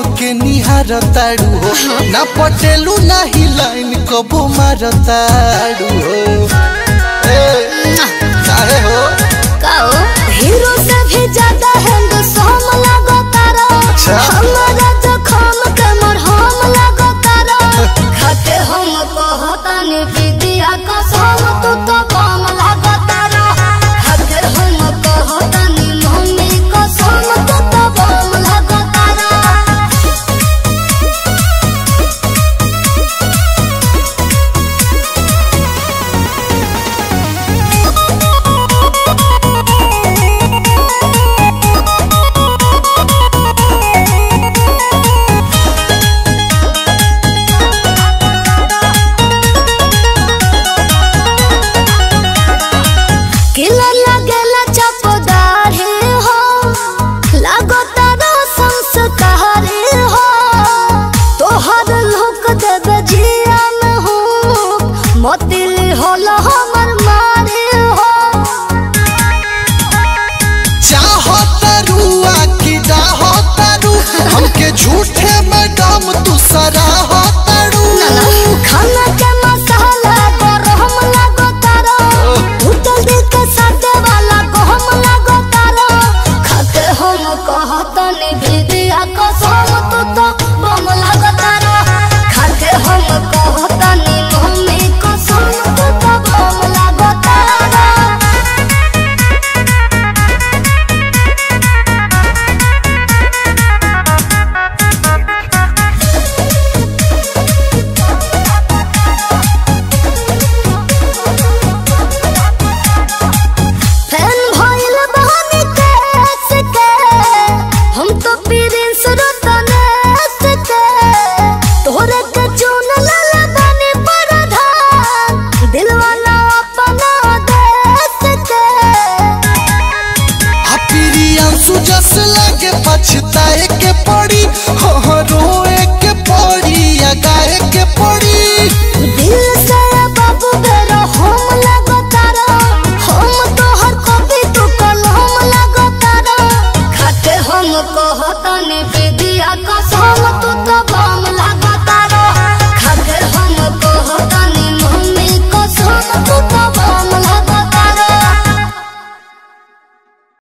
हमके निहारताड़ू हो ना पटेलू ना ही लाइन कबो मारताड़ू हो काहे हो हीरो से भी ज्यादा हैंडसम लगतारा हमरा जखम के मरहम लगतारा खाते हम कहतनी विद्या कसम तू तो कम लगतारा खाते हम कहतनी मम्मी कसम तू तो कम लगतारा किला लगेला चपदार हो लगतारा संस्कार हो तोहर लोक देवे जिया में हो मोतिल होला हमर मारे हो चाहतारू आखी डाहतारू हमके झूठे मैडम तू सराह